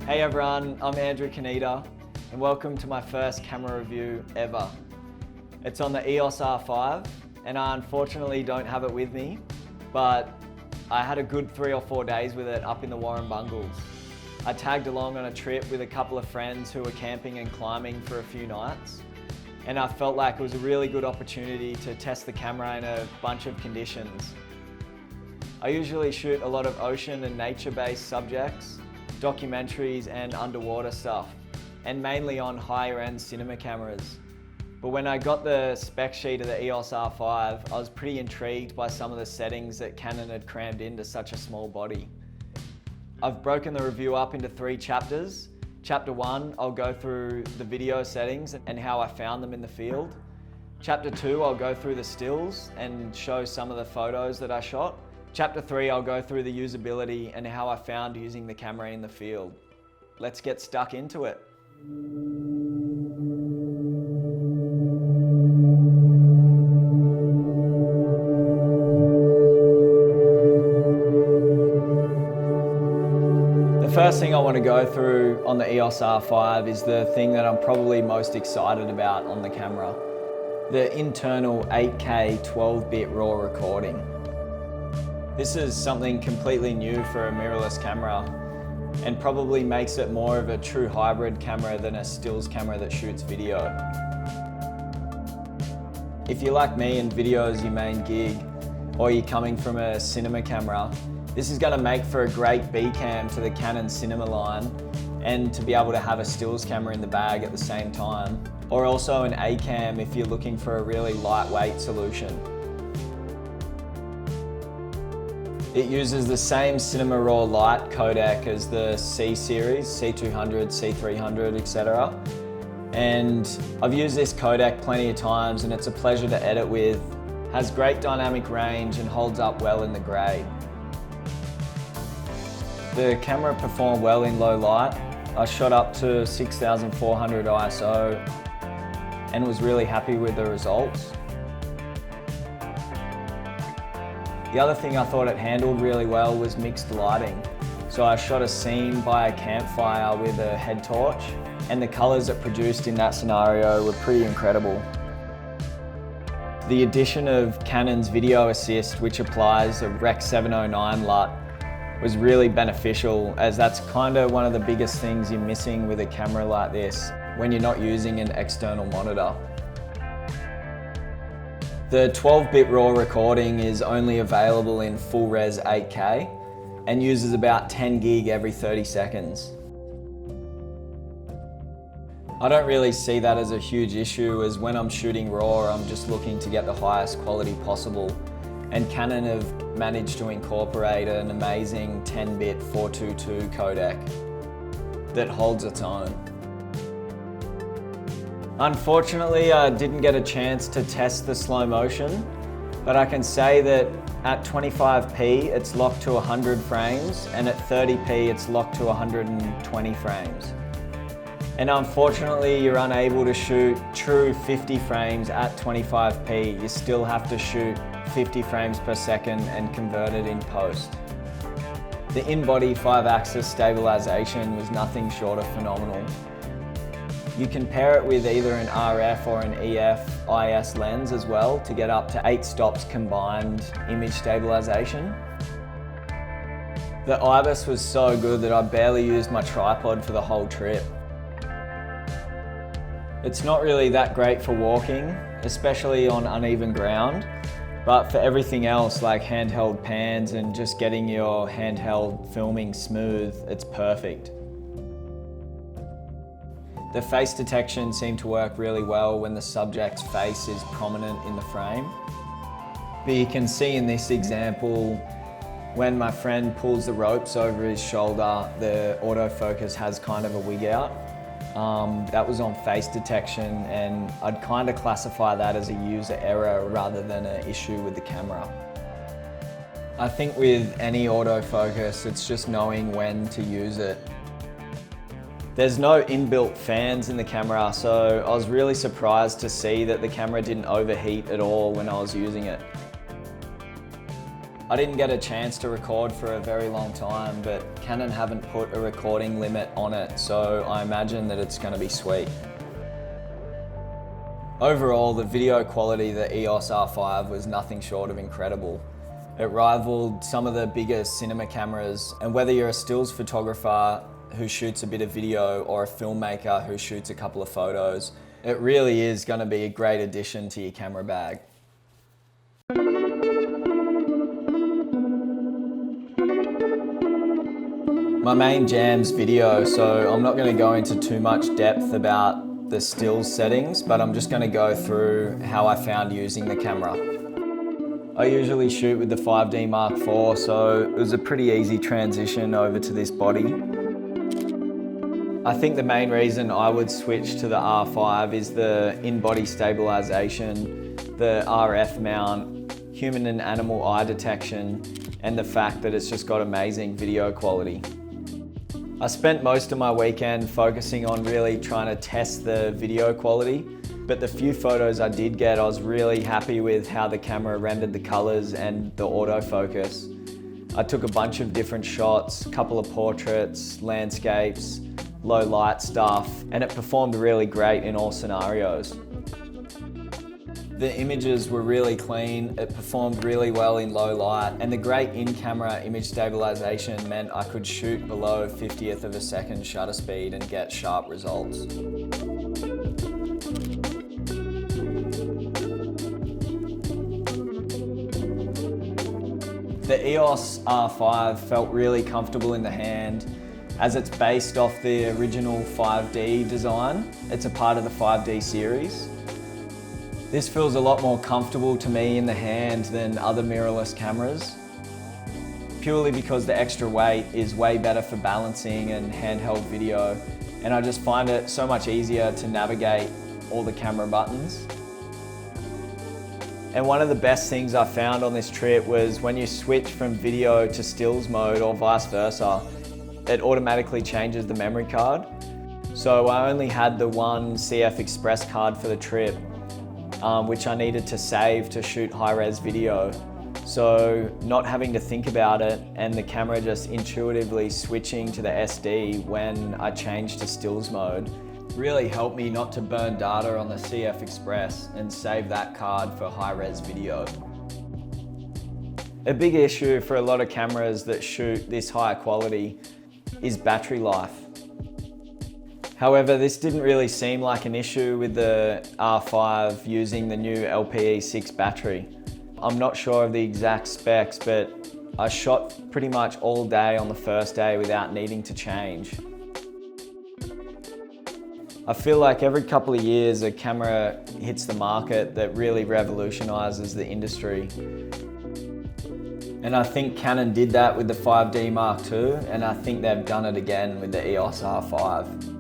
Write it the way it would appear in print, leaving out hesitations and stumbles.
Hey everyone, I'm Andrew Kaineder and welcome to my first camera review ever. It's on the EOS R5 and I unfortunately don't have it with me, but I had a good 3 or 4 days with it up in the Warrumbungles. I tagged along on a trip with a couple of friends who were camping and climbing for a few nights, and I felt like it was a really good opportunity to test the camera in a bunch of conditions. I usually shoot a lot of ocean and nature-based subjects, documentaries and underwater stuff, and mainly on higher end cinema cameras. But when I got the spec sheet of the EOS R5, I was pretty intrigued by some of the settings that Canon had crammed into such a small body. I've broken the review up into 3 chapters. Chapter 1, I'll go through the video settings and how I found them in the field. Chapter 2, I'll go through the stills and show some of the photos that I shot. Chapter 3, I'll go through the usability and how I found using the camera in the field. Let's get stuck into it. The first thing I want to go through on the EOS R5 is the thing that I'm probably most excited about on the camera. The internal 8K 12-bit RAW recording. This is something completely new for a mirrorless camera and probably makes it more of a true hybrid camera than a stills camera that shoots video. If you're like me and video is your main gig, or you're coming from a cinema camera, this is going to make for a great B cam to the Canon cinema line and to be able to have a stills camera in the bag at the same time, or also an A cam if you're looking for a really lightweight solution. It uses the same Cinema Raw Lite codec as the C series, C200, C300, etc. And I've used this codec plenty of times and it's a pleasure to edit with. Has great dynamic range and holds up well in the grade. The camera performed well in low light. I shot up to 6400 ISO and was really happy with the results. The other thing I thought it handled really well was mixed lighting. So I shot a scene by a campfire with a head torch, and the colours it produced in that scenario were pretty incredible. The addition of Canon's Video Assist, which applies a Rec 709 LUT, was really beneficial, as that's kind of one of the biggest things you're missing with a camera like this when you're not using an external monitor. The 12-bit RAW recording is only available in full res 8K and uses about 10 gig every 30 seconds. I don't really see that as a huge issue, as when I'm shooting RAW, I'm just looking to get the highest quality possible. And Canon have managed to incorporate an amazing 10-bit 422 codec that holds its own. Unfortunately, I didn't get a chance to test the slow motion, but I can say that at 25p it's locked to 100 frames and at 30p it's locked to 120 frames. And unfortunately, you're unable to shoot true 50 frames at 25p. You still have to shoot 50 frames per second and convert it in post. The in-body 5-axis stabilization was nothing short of phenomenal. You can pair it with either an RF or an EF IS lens as well to get up to 8 stops combined image stabilization. The IBIS was so good that I barely used my tripod for the whole trip. It's not really that great for walking, especially on uneven ground, but for everything else like handheld pans and just getting your handheld filming smooth, it's perfect. The face detection seemed to work really well when the subject's face is prominent in the frame. But you can see in this example, when my friend pulls the ropes over his shoulder, the autofocus has kind of a wig out. That was on face detection, and I'd kind of classify that as a user error rather than an issue with the camera. I think with any autofocus, it's just knowing when to use it. There's no inbuilt fans in the camera, so I was really surprised to see that the camera didn't overheat at all when I was using it. I didn't get a chance to record for a very long time, but Canon haven't put a recording limit on it, so I imagine that it's going to be sweet. Overall, the video quality of the EOS R5 was nothing short of incredible. It rivaled some of the biggest cinema cameras, and whether you're a stills photographer who shoots a bit of video or a filmmaker who shoots a couple of photos, it really is going to be a great addition to your camera bag. My main jam's video, so I'm not going to go into too much depth about the stills settings, but I'm just going to go through how I found using the camera. I usually shoot with the 5D Mark IV, so it was a pretty easy transition over to this body. I think the main reason I would switch to the R5 is the in-body stabilization, the RF mount, human and animal eye detection, and the fact that it's just got amazing video quality. I spent most of my weekend focusing on really trying to test the video quality, but the few photos I did get, I was really happy with how the camera rendered the colors and the autofocus. I took a bunch of different shots, a couple of portraits, landscapes, low light stuff, and it performed really great in all scenarios. The images were really clean, it performed really well in low light, and the great in-camera image stabilization meant I could shoot below 50th of a second shutter speed and get sharp results. The EOS R5 felt really comfortable in the hand, as it's based off the original 5D design. It's a part of the 5D series. This feels a lot more comfortable to me in the hand than other mirrorless cameras, purely because the extra weight is way better for balancing and handheld video, and I just find it so much easier to navigate all the camera buttons. And one of the best things I found on this trip was when you switch from video to stills mode or vice versa, it automatically changes the memory card. So I only had the one CF Express card for the trip, which I needed to save to shoot high-res video. So not having to think about it and the camera just intuitively switching to the SD when I changed to stills mode really helped me not to burn data on the CF Express and save that card for high-res video. A big issue for a lot of cameras that shoot this high quality is battery life. However, this didn't really seem like an issue with the R5 using the new LPE6 battery. I'm not sure of the exact specs, but I shot pretty much all day on the first day without needing to change. I feel like every couple of years a camera hits the market that really revolutionizes the industry. And I think Canon did that with the 5D Mark II, and I think they've done it again with the EOS R5.